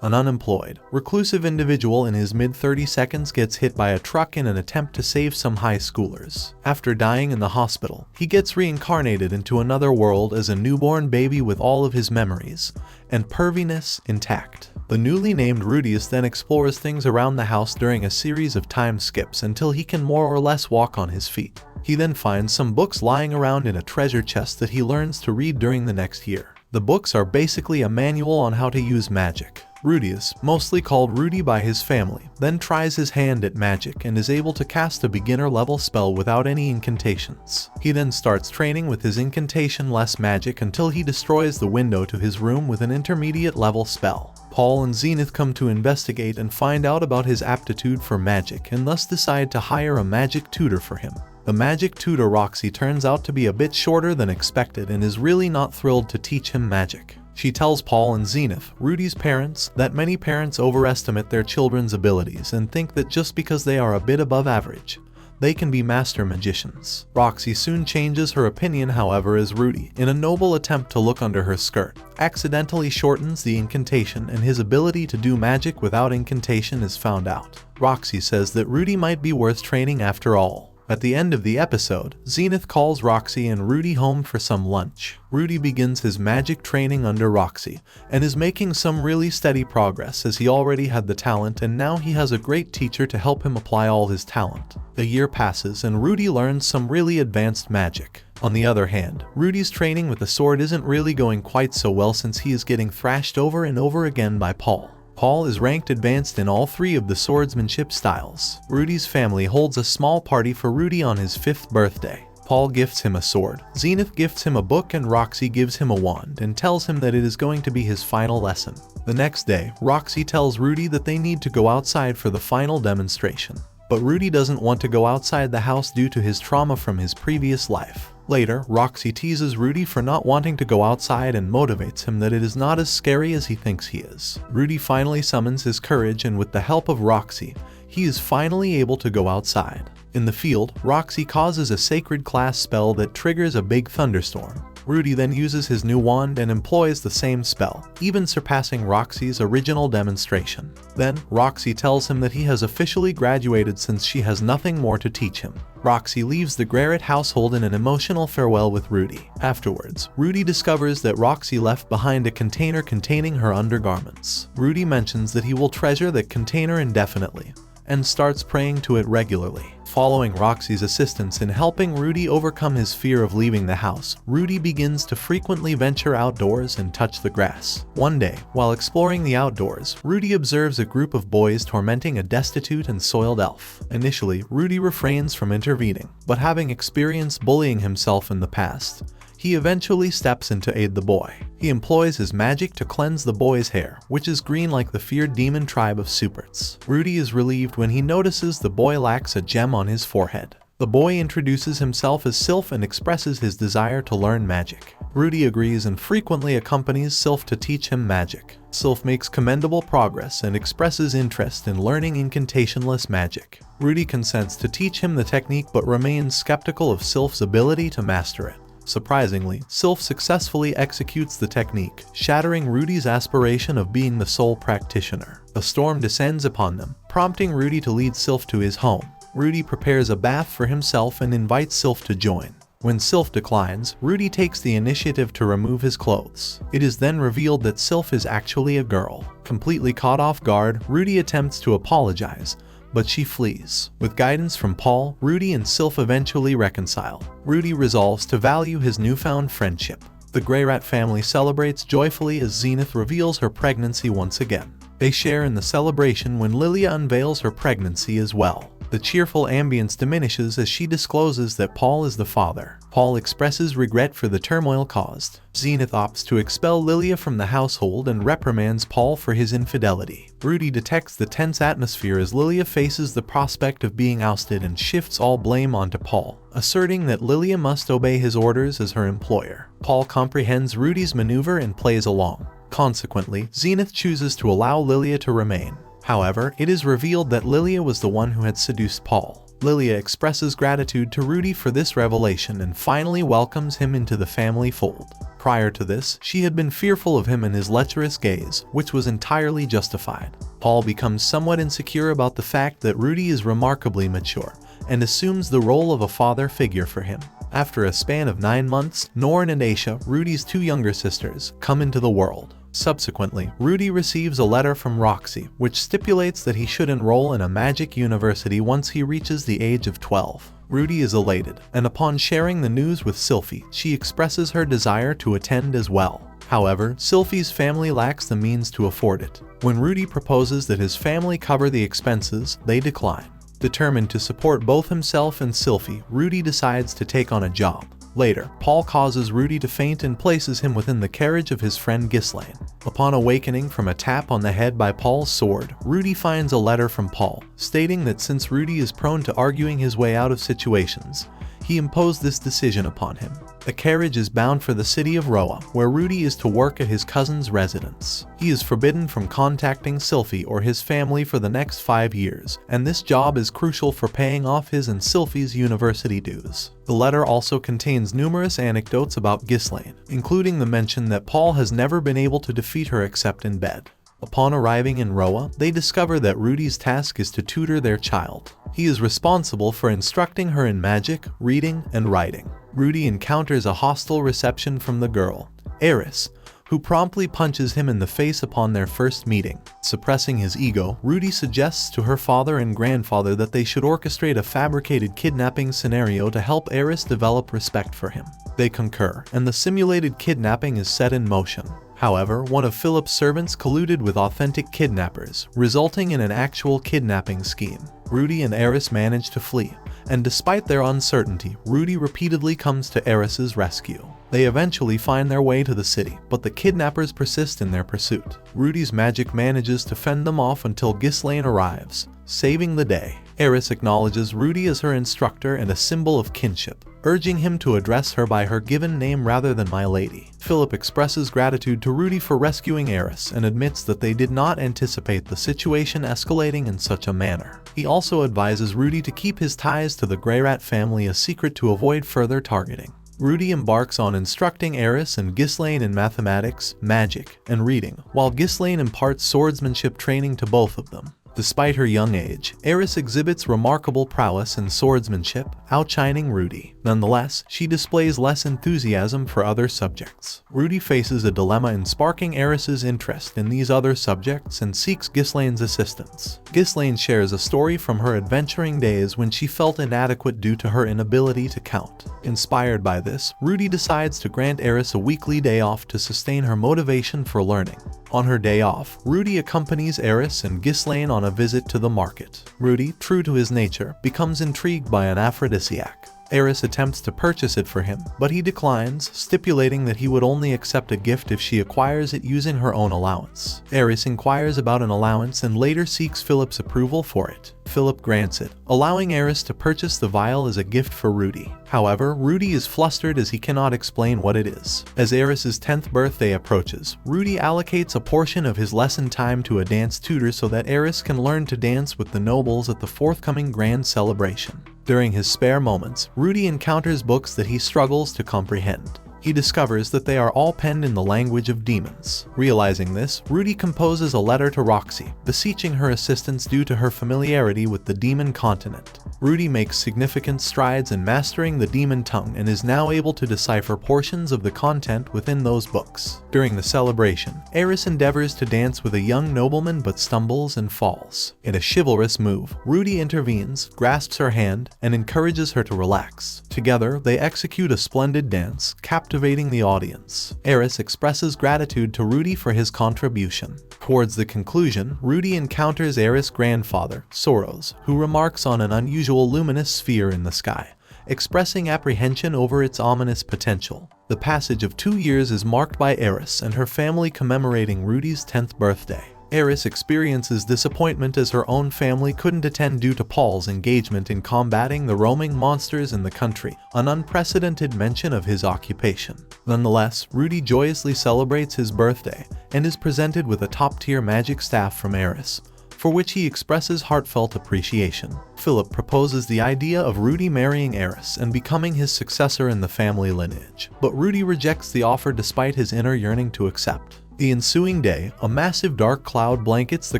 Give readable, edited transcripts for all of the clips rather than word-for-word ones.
An unemployed, reclusive individual in his mid-30s gets hit by a truck in an attempt to save some high schoolers. After dying in the hospital, he gets reincarnated into another world as a newborn baby with all of his memories and perviness intact. The newly named Rudius then explores things around the house during a series of time skips until he can more or less walk on his feet. He then finds some books lying around in a treasure chest that he learns to read during the next year. The books are basically a manual on how to use magic. Rudius, mostly called Rudy by his family, then tries his hand at magic and is able to cast a beginner-level spell without any incantations. He then starts training with his incantation-less magic until he destroys the window to his room with an intermediate-level spell. Paul and Zenith come to investigate and find out about his aptitude for magic and thus decide to hire a magic tutor for him. The magic tutor Roxy turns out to be a bit shorter than expected and is really not thrilled to teach him magic. She tells Paul and Zenith, Rudy's parents, that many parents overestimate their children's abilities and think that just because they are a bit above average, they can be master magicians. Roxy soon changes her opinion, however, as Rudy, in a noble attempt to look under her skirt, accidentally shortens the incantation and his ability to do magic without incantation is found out. Roxy says that Rudy might be worth training after all. At the end of the episode, Zenith calls Roxy and Rudy home for some lunch. Rudy begins his magic training under Roxy, and is making some really steady progress as he already had the talent and now he has a great teacher to help him apply all his talent. A year passes and Rudy learns some really advanced magic. On the other hand, Rudy's training with the sword isn't really going quite so well since he is getting thrashed over and over again by Paul. Paul is ranked advanced in all three of the swordsmanship styles. Rudy's family holds a small party for Rudy on his 5th birthday. Paul gifts him a sword, Zenith gifts him a book, and Roxy gives him a wand and tells him that it is going to be his final lesson. The next day, Roxy tells Rudy that they need to go outside for the final demonstration. But Rudy doesn't want to go outside the house due to his trauma from his previous life. Later, Roxy teases Rudy for not wanting to go outside and motivates him that it is not as scary as he thinks he is. Rudy finally summons his courage and with the help of Roxy, he is finally able to go outside. In the field, Roxy causes a sacred class spell that triggers a big thunderstorm. Rudy then uses his new wand and employs the same spell, even surpassing Roxy's original demonstration. Then, Roxy tells him that he has officially graduated since she has nothing more to teach him. Roxy leaves the Garrett household in an emotional farewell with Rudy. Afterwards, Rudy discovers that Roxy left behind a container containing her undergarments. Rudy mentions that he will treasure that container indefinitely, and starts praying to it regularly. Following Roxy's assistance in helping Rudy overcome his fear of leaving the house, Rudy begins to frequently venture outdoors and touch the grass. One day, while exploring the outdoors, Rudy observes a group of boys tormenting a destitute and soiled elf. Initially, Rudy refrains from intervening, but having experienced bullying himself in the past, he eventually steps in to aid the boy. He employs his magic to cleanse the boy's hair, which is green like the feared demon tribe of Superts. Rudy is relieved when he notices the boy lacks a gem on his forehead. The boy introduces himself as Sylph and expresses his desire to learn magic. Rudy agrees and frequently accompanies Sylph to teach him magic. Sylph makes commendable progress and expresses interest in learning incantationless magic. Rudy consents to teach him the technique but remains skeptical of Sylph's ability to master it. Surprisingly, Sylph successfully executes the technique, shattering Rudy's aspiration of being the sole practitioner. A storm descends upon them, prompting Rudy to lead Sylph to his home. Rudy prepares a bath for himself and invites Sylph to join. When Sylph declines, Rudy takes the initiative to remove his clothes. It is then revealed that Sylph is actually a girl. Completely caught off guard, Rudy attempts to apologize, but she flees. With guidance from Paul, Rudy and Sylph eventually reconcile. Rudy resolves to value his newfound friendship. The Grey Rat family celebrates joyfully as Zenith reveals her pregnancy once again. They share in the celebration when Lilia unveils her pregnancy as well. The cheerful ambience diminishes as she discloses that Paul is the father. Paul expresses regret for the turmoil caused. Zenith opts to expel Lilia from the household and reprimands Paul for his infidelity. Rudy detects the tense atmosphere as Lilia faces the prospect of being ousted and shifts all blame onto Paul, asserting that Lilia must obey his orders as her employer. Paul comprehends Rudy's maneuver and plays along. Consequently, Zenith chooses to allow Lilia to remain. However, it is revealed that Lilia was the one who had seduced Paul. Lilia expresses gratitude to Rudy for this revelation and finally welcomes him into the family fold. Prior to this, she had been fearful of him and his lecherous gaze, which was entirely justified. Paul becomes somewhat insecure about the fact that Rudy is remarkably mature, and assumes the role of a father figure for him. After a span of 9 months, Norn and Aisha, Rudy's 2 younger sisters, come into the world. Subsequently, Rudy receives a letter from Roxy, which stipulates that he should enroll in a magic university once he reaches the age of 12. Rudy is elated, and upon sharing the news with Sylphie, she expresses her desire to attend as well. However, Sylphie's family lacks the means to afford it. When Rudy proposes that his family cover the expenses, they decline. Determined to support both himself and Sylphie, Rudy decides to take on a job. Later, Paul causes Rudy to faint and places him within the carriage of his friend Ghislaine. Upon awakening from a tap on the head by Paul's sword, Rudy finds a letter from Paul, stating that since Rudy is prone to arguing his way out of situations, he imposed this decision upon him. The carriage is bound for the city of Roa, where Rudy is to work at his cousin's residence. He is forbidden from contacting Sylphie or his family for the next 5 years, and this job is crucial for paying off his and Sylphie's university dues. The letter also contains numerous anecdotes about Ghislaine, including the mention that Paul has never been able to defeat her except in bed. Upon arriving in Roa, they discover that Rudy's task is to tutor their child. He is responsible for instructing her in magic, reading, and writing. Rudy encounters a hostile reception from the girl, Eris, who promptly punches him in the face upon their first meeting. Suppressing his ego, Rudy suggests to her father and grandfather that they should orchestrate a fabricated kidnapping scenario to help Eris develop respect for him. They concur, and the simulated kidnapping is set in motion. However, one of Philip's servants colluded with authentic kidnappers, resulting in an actual kidnapping scheme. Rudy and Eris manage to flee, and despite their uncertainty, Rudy repeatedly comes to Eris's rescue. They eventually find their way to the city, but the kidnappers persist in their pursuit. Rudy's magic manages to fend them off until Ghislaine arrives, saving the day. Eris acknowledges Rudy as her instructor and a symbol of kinship, urging him to address her by her given name rather than my lady. Philip expresses gratitude to Rudy for rescuing Eris and admits that they did not anticipate the situation escalating in such a manner. He also advises Rudy to keep his ties to the Greyrat family a secret to avoid further targeting. Rudy embarks on instructing Eris and Ghislaine in mathematics, magic, and reading, while Ghislaine imparts swordsmanship training to both of them. Despite her young age, Eris exhibits remarkable prowess in swordsmanship, outshining Rudy. Nonetheless, she displays less enthusiasm for other subjects. Rudy faces a dilemma in sparking Eris's interest in these other subjects and seeks Ghislaine's assistance. Ghislaine shares a story from her adventuring days when she felt inadequate due to her inability to count. Inspired by this, Rudy decides to grant Eris a weekly day off to sustain her motivation for learning. On her day off, Rudy accompanies Eris and Ghislaine on a visit to the market. Rudy, true to his nature, becomes intrigued by an aphrodisiac. Eris attempts to purchase it for him, but he declines, stipulating that he would only accept a gift if she acquires it using her own allowance. Eris inquires about an allowance and later seeks Philip's approval for it. Philip grants it, allowing Eris to purchase the vial as a gift for Rudy. However, Rudy is flustered as he cannot explain what it is. As Eris's 10th birthday approaches, Rudy allocates a portion of his lesson time to a dance tutor so that Eris can learn to dance with the nobles at the forthcoming grand celebration. During his spare moments, Rudy encounters books that he struggles to comprehend. He discovers that they are all penned in the language of demons. Realizing this, Rudy composes a letter to Roxy, beseeching her assistance due to her familiarity with the demon continent. Rudy makes significant strides in mastering the demon tongue and is now able to decipher portions of the content within those books. During the celebration, Eris endeavors to dance with a young nobleman but stumbles and falls. In a chivalrous move, Rudy intervenes, grasps her hand, and encourages her to relax. Together, they execute a splendid dance, captivating the audience. Eris expresses gratitude to Rudy for his contribution. Towards the conclusion, Rudy encounters Eris' grandfather, Soros, who remarks on an unusual luminous sphere in the sky, expressing apprehension over its ominous potential. The passage of 2 years is marked by Eris and her family commemorating Rudy's 10th birthday. Eris experiences disappointment as her own family couldn't attend due to Paul's engagement in combating the roaming monsters in the country, an unprecedented mention of his occupation. Nonetheless, Rudy joyously celebrates his birthday and is presented with a top-tier magic staff from Eris. for which he expresses heartfelt appreciation. Philip proposes the idea of Rudy marrying Eris and becoming his successor in the family lineage, but Rudy rejects the offer despite his inner yearning to accept. The ensuing day, a massive dark cloud blankets the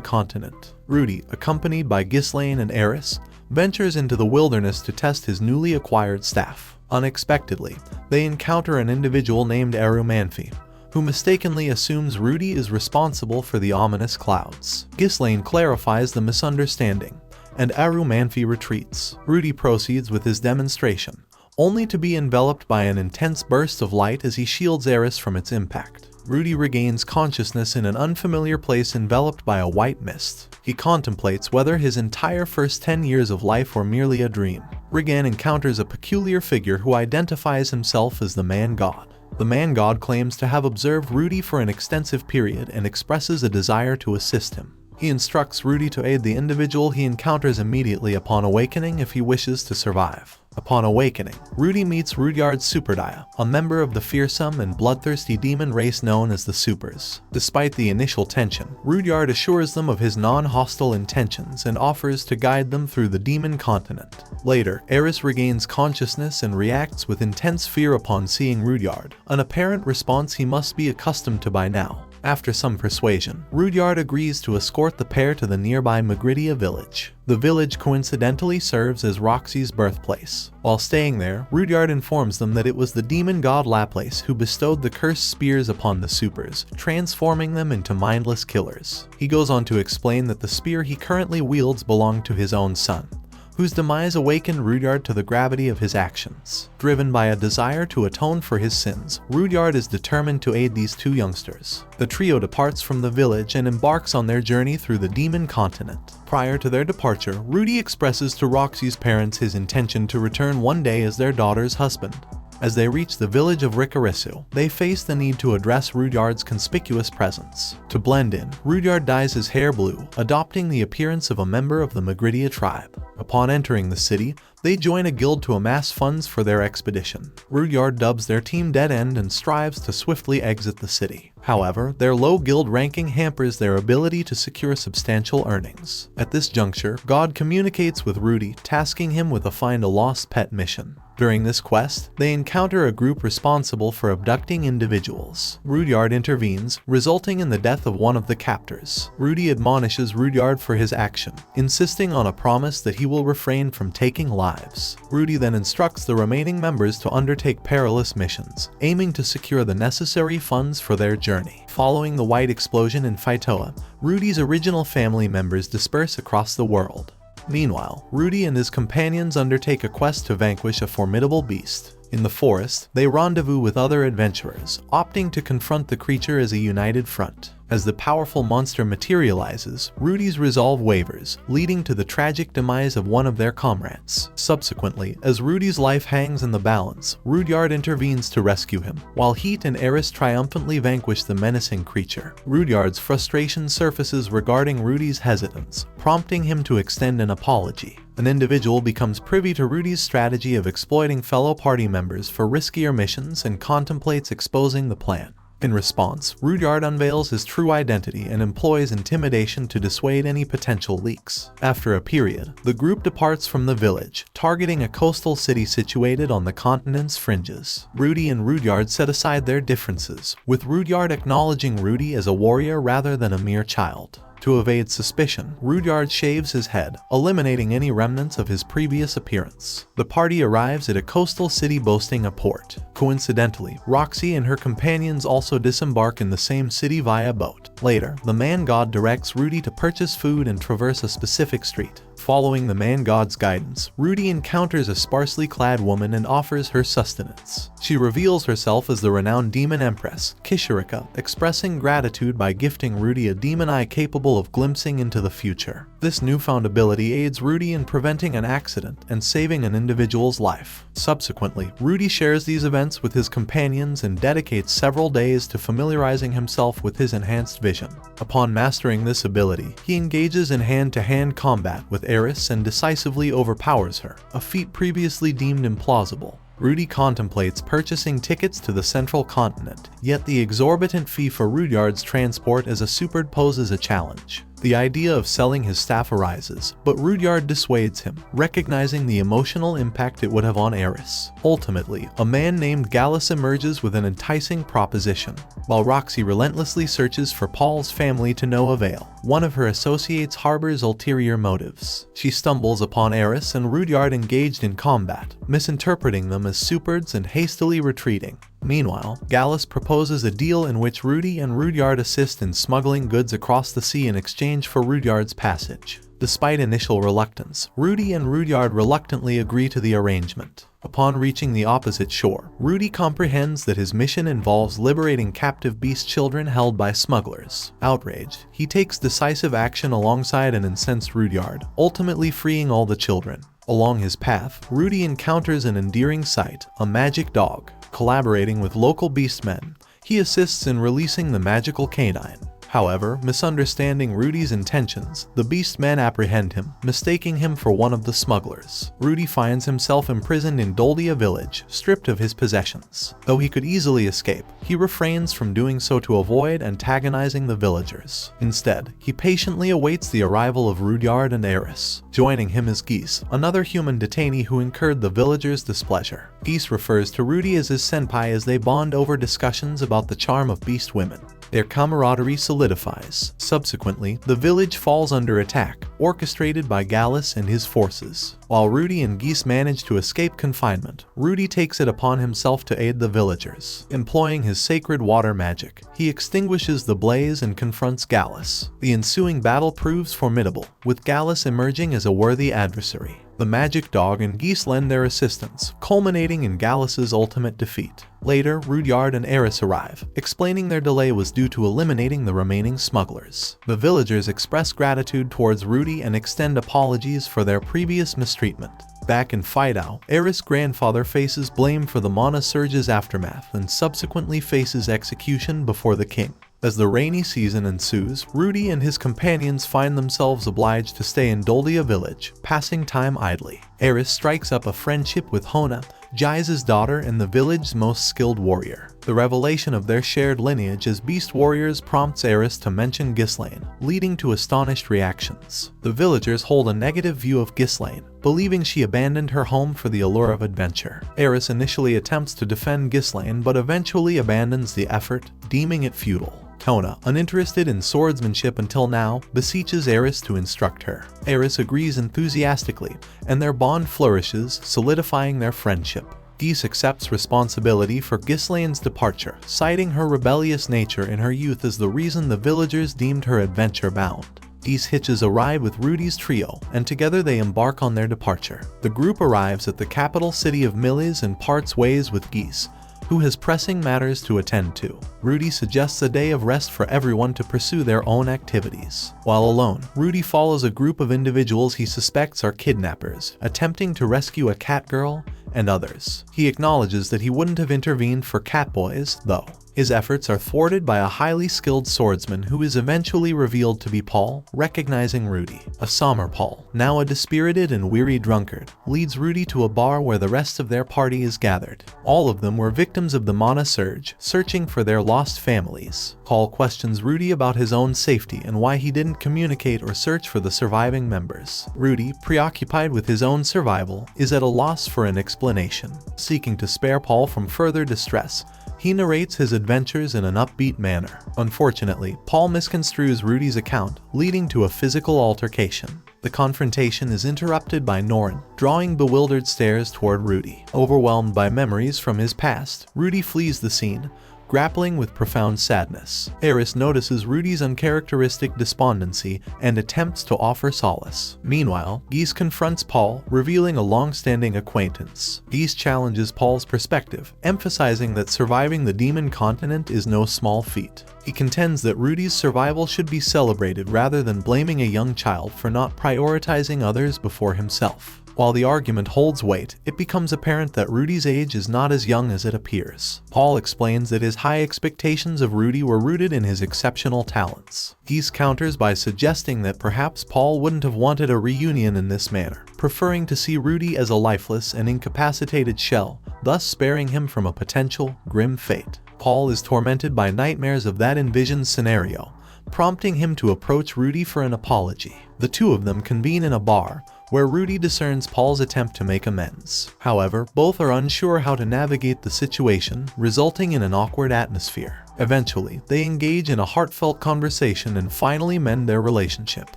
continent. Rudy, accompanied by Ghislaine and Eris, ventures into the wilderness to test his newly acquired staff. Unexpectedly, they encounter an individual named Arumanfi, who mistakenly assumes Rudy is responsible for the ominous clouds. Ghislaine clarifies the misunderstanding, and Arumanfi retreats. Rudy proceeds with his demonstration, only to be enveloped by an intense burst of light as he shields Eris from its impact. Rudy regains consciousness in an unfamiliar place enveloped by a white mist. He contemplates whether his entire first 10 years of life were merely a dream. Regan encounters a peculiar figure who identifies himself as the Man-God. The Man-God claims to have observed Rudy for an extensive period and expresses a desire to assist him. He instructs Rudy to aid the individual he encounters immediately upon awakening if he wishes to survive. Upon awakening, Rudy meets Rudyard Superdaya, a member of the fearsome and bloodthirsty demon race known as the Supers. Despite the initial tension, Rudyard assures them of his non-hostile intentions and offers to guide them through the demon continent. Later, Eris regains consciousness and reacts with intense fear upon seeing Rudyard, an apparent response he must be accustomed to by now. After some persuasion, Rudyard agrees to escort the pair to the nearby Magridia village. The village coincidentally serves as Roxy's birthplace. While staying there, Rudyard informs them that it was the demon god Laplace who bestowed the cursed spears upon the Supers, transforming them into mindless killers. He goes on to explain that the spear he currently wields belonged to his own son, whose demise awakened Rudyard to the gravity of his actions. Driven by a desire to atone for his sins, Rudyard is determined to aid these two youngsters. The trio departs from the village and embarks on their journey through the demon continent. Prior to their departure, Rudy expresses to Roxy's parents his intention to return one day as their daughter's husband. As they reach the village of Ricarisu, they face the need to address Rudyard's conspicuous presence. To blend in, Rudyard dyes his hair blue, adopting the appearance of a member of the Magridia tribe. Upon entering the city, they join a guild to amass funds for their expedition. Rudyard dubs their team Dead End and strives to swiftly exit the city. However, their low guild ranking hampers their ability to secure substantial earnings. At this juncture, God communicates with Rudy, tasking him with a find a lost pet mission. During this quest, they encounter a group responsible for abducting individuals. Rudyard intervenes, resulting in the death of one of the captors. Rudy admonishes Rudyard for his action, insisting on a promise that he will refrain from taking lives. Rudy then instructs the remaining members to undertake perilous missions, aiming to secure the necessary funds for their journey. Following the white explosion in Phytoa, Rudy's original family members disperse across the world. Meanwhile, Rudy and his companions undertake a quest to vanquish a formidable beast. In the forest, they rendezvous with other adventurers, opting to confront the creature as a united front. As the powerful monster materializes, Rudy's resolve wavers, leading to the tragic demise of one of their comrades. Subsequently, as Rudy's life hangs in the balance, Rudyard intervenes to rescue him, while Heat and Eris triumphantly vanquish the menacing creature. Rudyard's frustration surfaces regarding Rudy's hesitance, prompting him to extend an apology. An individual becomes privy to Rudy's strategy of exploiting fellow party members for riskier missions and contemplates exposing the plan. In response, Rudyard unveils his true identity and employs intimidation to dissuade any potential leaks. After a period, the group departs from the village, targeting a coastal city situated on the continent's fringes. Rudy and Rudyard set aside their differences, with Rudyard acknowledging Rudy as a warrior rather than a mere child. To evade suspicion, Rudyard shaves his head, eliminating any remnants of his previous appearance. The party arrives at a coastal city boasting a port. Coincidentally, Roxy and her companions also disembark in the same city via boat. Later, the Man-God directs Rudy to purchase food and traverse a specific street. Following the Man-God's guidance, Rudy encounters a sparsely clad woman and offers her sustenance. She reveals herself as the renowned demon empress, Kishirika, expressing gratitude by gifting Rudy a demon eye capable of glimpsing into the future. This newfound ability aids Rudy in preventing an accident and saving an individual's life. Subsequently, Rudy shares these events with his companions and dedicates several days to familiarizing himself with his enhanced vision. Upon mastering this ability, he engages in hand-to-hand combat with Eris and decisively overpowers her, a feat previously deemed implausible. Rudy contemplates purchasing tickets to the central continent, yet the exorbitant fee for Rudyard's transport as a super poses a challenge. The idea of selling his staff arises, but Rudyard dissuades him, recognizing the emotional impact it would have on Eris. Ultimately, a man named Gallus emerges with an enticing proposition. While Roxy relentlessly searches for Paul's family to no avail, one of her associates harbors ulterior motives. She stumbles upon Eris and Rudyard engaged in combat, misinterpreting them as Superds and hastily retreating. Meanwhile, Gallus proposes a deal in which Rudy and Rudyard assist in smuggling goods across the sea in exchange for Rudyard's passage. Despite initial reluctance, Rudy and Rudyard reluctantly agree to the arrangement. Upon reaching the opposite shore, Rudy comprehends that his mission involves liberating captive beast children held by smugglers. Outraged, he takes decisive action alongside an incensed Rudyard, ultimately freeing all the children. Along his path, Rudy encounters an endearing sight, a magic dog. Collaborating with local beastmen, he assists in releasing the magical canine. However, misunderstanding Rudy's intentions, the beastmen apprehend him, mistaking him for one of the smugglers. Rudy finds himself imprisoned in Doldia village, stripped of his possessions. Though he could easily escape, he refrains from doing so to avoid antagonizing the villagers. Instead, he patiently awaits the arrival of Rudyard and Eris. Joining him is Geese, another human detainee who incurred the villagers' displeasure. Geese refers to Rudy as his senpai as they bond over discussions about the charm of beast women. Their camaraderie solidifies. Subsequently, the village falls under attack, orchestrated by Gallus and his forces. While Rudy and Geese manage to escape confinement, Rudy takes it upon himself to aid the villagers. Employing his sacred water magic, he extinguishes the blaze and confronts Gallus. The ensuing battle proves formidable, with Gallus emerging as a worthy adversary. The magic dog and Geese lend their assistance, culminating in Gallus's ultimate defeat. Later, Rudyard and Eris arrive, explaining their delay was due to eliminating the remaining smugglers. The villagers express gratitude towards Rudy and extend apologies for their previous mistreatment. Back in Fidao, Eris' grandfather faces blame for the Mana Surge's aftermath and subsequently faces execution before the king. As the rainy season ensues, Rudy and his companions find themselves obliged to stay in Doldia village, passing time idly. Eris strikes up a friendship with Hona, Jai's daughter and the village's most skilled warrior. The revelation of their shared lineage as beast warriors prompts Eris to mention Ghislaine, leading to astonished reactions. The villagers hold a negative view of Ghislaine, believing she abandoned her home for the allure of adventure. Eris initially attempts to defend Ghislaine but eventually abandons the effort, deeming it futile. Hona, uninterested in swordsmanship until now, beseeches Eris to instruct her. Eris agrees enthusiastically, and their bond flourishes, solidifying their friendship. Geese accepts responsibility for Ghislaine's departure, citing her rebellious nature in her youth as the reason the villagers deemed her adventure-bound. Geese hitches a ride with Rudy's trio, and together they embark on their departure. The group arrives at the capital city of Milis and parts ways with Geese, who has pressing matters to attend to. Rudy suggests a day of rest for everyone to pursue their own activities. While alone, Rudy follows a group of individuals he suspects are kidnappers, attempting to rescue a cat girl and others. He acknowledges that he wouldn't have intervened for catboys, though. His efforts are thwarted by a highly skilled swordsman who is eventually revealed to be Paul, recognizing Rudy. A somber Paul, now a dispirited and weary drunkard, leads Rudy to a bar where the rest of their party is gathered. All of them were victims of the Mana Surge, searching for their lost families. Paul questions Rudy about his own safety and why he didn't communicate or search for the surviving members. Rudy, preoccupied with his own survival, is at a loss for an explanation. Seeking to spare Paul from further distress, he narrates his adventures in an upbeat manner. Unfortunately, Paul misconstrues Rudy's account, leading to a physical altercation. The confrontation is interrupted by Norin, drawing bewildered stares toward Rudy. Overwhelmed by memories from his past, Rudy flees the scene, grappling with profound sadness. Eris notices Rudy's uncharacteristic despondency and attempts to offer solace. Meanwhile, Geese confronts Paul, revealing a long-standing acquaintance. Geese challenges Paul's perspective, emphasizing that surviving the demon continent is no small feat. He contends that Rudy's survival should be celebrated rather than blaming a young child for not prioritizing others before himself. While the argument holds weight, it becomes apparent that Rudy's age is not as young as it appears. Paul explains that his high expectations of Rudy were rooted in his exceptional talents. Geese counters by suggesting that perhaps Paul wouldn't have wanted a reunion in this manner, preferring to see Rudy as a lifeless and incapacitated shell, thus sparing him from a potential, grim fate. Paul is tormented by nightmares of that envisioned scenario, prompting him to approach Rudy for an apology. The two of them convene in a bar, where Rudy discerns Paul's attempt to make amends. However, both are unsure how to navigate the situation, resulting in an awkward atmosphere. Eventually, they engage in a heartfelt conversation and finally mend their relationship.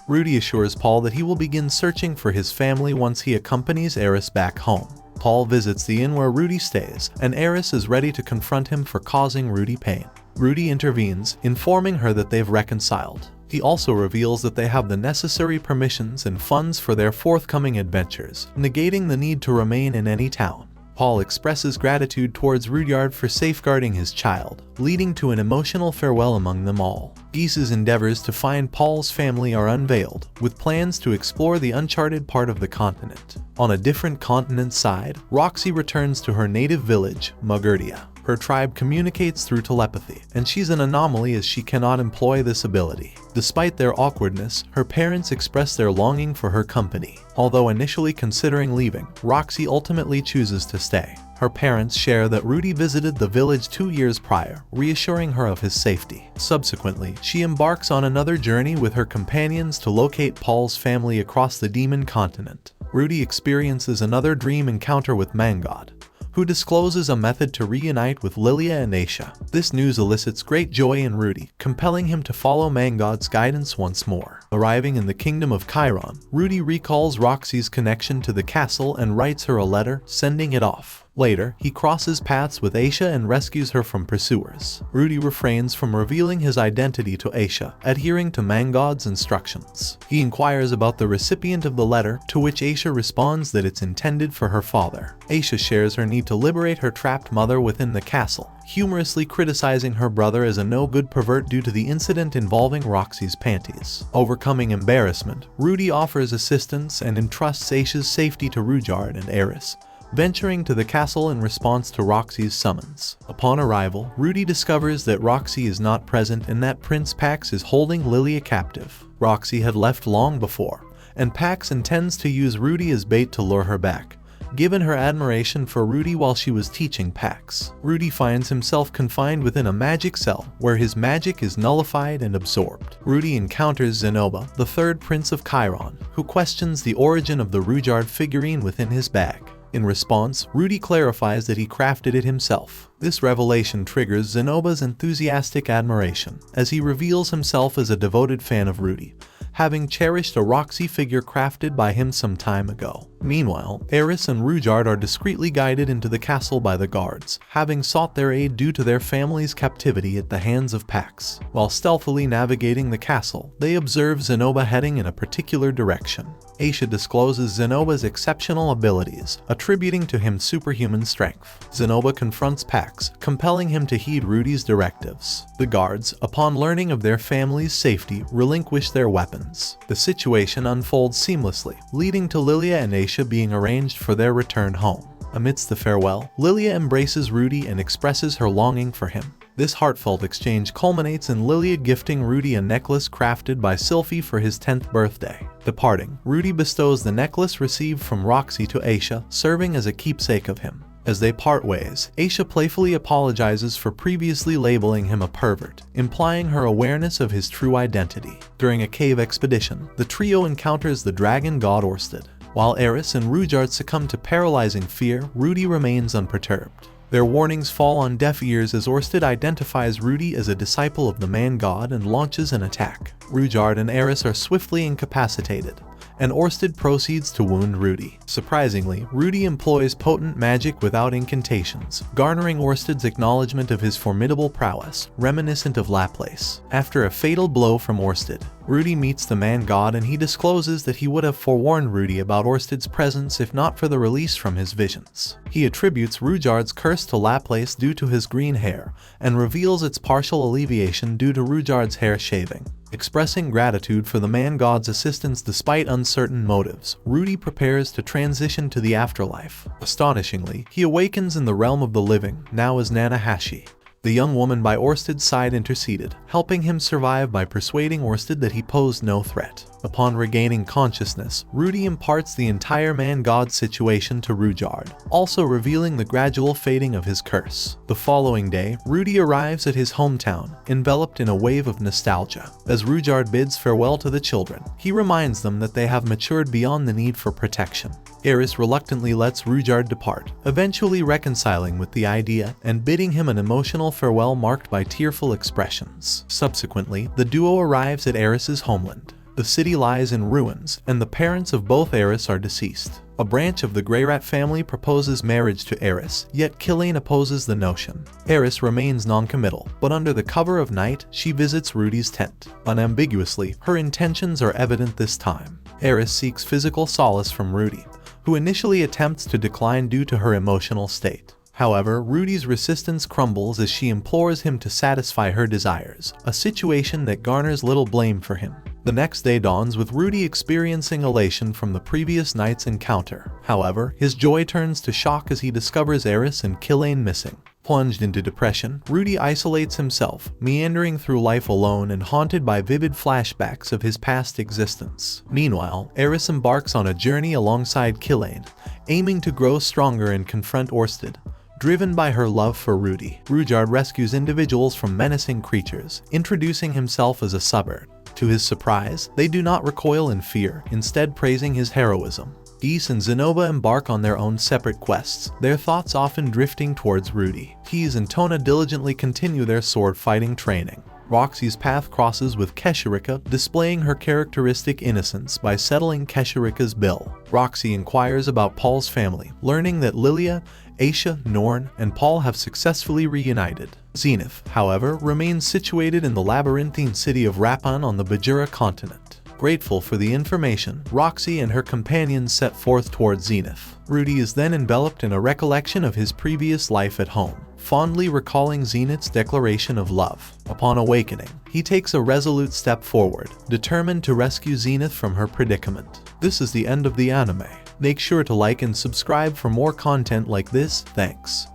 Rudy assures Paul that he will begin searching for his family once he accompanies Eris back home. Paul visits the inn where Rudy stays, and Eris is ready to confront him for causing Rudy pain. Rudy intervenes, informing her that they've reconciled. He also reveals that they have the necessary permissions and funds for their forthcoming adventures, negating the need to remain in any town. Paul expresses gratitude towards Rudyard for safeguarding his child, leading to an emotional farewell among them all. Geese's endeavors to find Paul's family are unveiled, with plans to explore the uncharted part of the continent. On a different continent side, Roxy returns to her native village, Magurdia. Her tribe communicates through telepathy, and she's an anomaly as she cannot employ this ability. Despite their awkwardness, her parents express their longing for her company. Although initially considering leaving, Roxy ultimately chooses to stay. Her parents share that Rudy visited the village 2 years prior, reassuring her of his safety. Subsequently, she embarks on another journey with her companions to locate Paul's family across the demon continent. Rudy experiences another dream encounter with Mangod, who discloses a method to reunite with Lilia and Aisha. This news elicits great joy in Rudy, compelling him to follow Mangod's guidance once more. Arriving in the kingdom of Chiron, Rudy recalls Roxy's connection to the castle and writes her a letter, sending it off. Later, he crosses paths with Aisha and rescues her from pursuers. Rudy refrains from revealing his identity to Aisha, adhering to Mangod's instructions. He inquires about the recipient of the letter, to which Aisha responds that it's intended for her father. Aisha shares her need to liberate her trapped mother within the castle, humorously criticizing her brother as a no-good pervert due to the incident involving Roxy's panties. Overcoming embarrassment, Rudy offers assistance and entrusts Aisha's safety to Rudyard and Eris, venturing to the castle in response to Roxy's summons. Upon arrival, Rudy discovers that Roxy is not present and that Prince Pax is holding Lilia captive. Roxy had left long before, and Pax intends to use Rudy as bait to lure her back, given her admiration for Rudy while she was teaching Pax. Rudy finds himself confined within a magic cell, where his magic is nullified and absorbed. Rudy encounters Zenoba, the third prince of Chiron, who questions the origin of the Rudyard figurine within his bag. In response, Rudy clarifies that he crafted it himself. This revelation triggers Zenoba's enthusiastic admiration, as he reveals himself as a devoted fan of Rudy, having cherished a Roxy figure crafted by him some time ago. Meanwhile, Eris and Rudyard are discreetly guided into the castle by the guards, having sought their aid due to their family's captivity at the hands of Pax. While stealthily navigating the castle, they observe Zenoba heading in a particular direction. Aisha discloses Zenoba's exceptional abilities, attributing to him superhuman strength. Zenoba confronts Pax, compelling him to heed Rudy's directives. The guards, upon learning of their family's safety, relinquish their weapons. The situation unfolds seamlessly, leading to Lilia and Aisha being arranged for their return home. Amidst the farewell, Lilia embraces Rudy and expresses her longing for him. This heartfelt exchange culminates in Lilia gifting Rudy a necklace crafted by Sylphie for his 10th birthday. Departing, Rudy bestows the necklace received from Roxy to Aisha, serving as a keepsake of him. As they part ways, Aisha playfully apologizes for previously labeling him a pervert, implying her awareness of his true identity. During a cave expedition, the trio encounters the dragon god Orsted. While Eris and Rudyard succumb to paralyzing fear, Rudy remains unperturbed. Their warnings fall on deaf ears as Orsted identifies Rudy as a disciple of the man god and launches an attack. Rudyard and Eris are swiftly incapacitated, and Orsted proceeds to wound Rudy. Surprisingly, Rudy employs potent magic without incantations, garnering Orsted's acknowledgement of his formidable prowess, reminiscent of Laplace. After a fatal blow from Orsted, Rudy meets the man god and he discloses that he would have forewarned Rudy about Orsted's presence if not for the release from his visions. He attributes Rudyard's curse to Laplace due to his green hair, and reveals its partial alleviation due to Rudyard's hair shaving. Expressing gratitude for the man god's assistance despite uncertain motives, Rudy prepares to transition to the afterlife. Astonishingly, he awakens in the realm of the living, now as Nanahashi. The young woman by Orsted's side interceded, helping him survive by persuading Orsted that he posed no threat. Upon regaining consciousness, Rudy imparts the entire man-god situation to Rudyard, also revealing the gradual fading of his curse. The following day, Rudy arrives at his hometown, enveloped in a wave of nostalgia. As Rudyard bids farewell to the children, he reminds them that they have matured beyond the need for protection. Eris reluctantly lets Rudyard depart, eventually reconciling with the idea and bidding him an emotional farewell marked by tearful expressions. Subsequently, the duo arrives at Eris's homeland. The city lies in ruins, and the parents of both Eris are deceased. A branch of the Greyrat family proposes marriage to Eris, yet Killane opposes the notion. Eris remains non-committal, but under the cover of night, she visits Rudy's tent. Unambiguously, her intentions are evident this time. Eris seeks physical solace from Rudy, who initially attempts to decline due to her emotional state. However, Rudy's resistance crumbles as she implores him to satisfy her desires, a situation that garners little blame for him. The next day dawns with Rudy experiencing elation from the previous night's encounter. However, his joy turns to shock as he discovers Eris and Killane missing. Plunged into depression, Rudy isolates himself, meandering through life alone and haunted by vivid flashbacks of his past existence. Meanwhile, Eris embarks on a journey alongside Killane, aiming to grow stronger and confront Orsted. Driven by her love for Rudy, Rudyard rescues individuals from menacing creatures, introducing himself as a suburb. To his surprise, they do not recoil in fear, instead praising his heroism. Geese and Zenova embark on their own separate quests, their thoughts often drifting towards Rudy. Keys and Tona diligently continue their sword-fighting training. Roxy's path crosses with Kesharika, displaying her characteristic innocence by settling Kesharika's bill. Roxy inquires about Paul's family, learning that Lilia, Aisha, Norn, and Paul have successfully reunited. Zenith, however, remains situated in the labyrinthine city of Rappan on the Bajura continent. Grateful for the information, Roxy and her companions set forth towards Zenith. Rudy is then enveloped in a recollection of his previous life at home, fondly recalling Zenith's declaration of love. Upon awakening, he takes a resolute step forward, determined to rescue Zenith from her predicament. This is the end of the anime. Make sure to like and subscribe for more content like this. Thanks.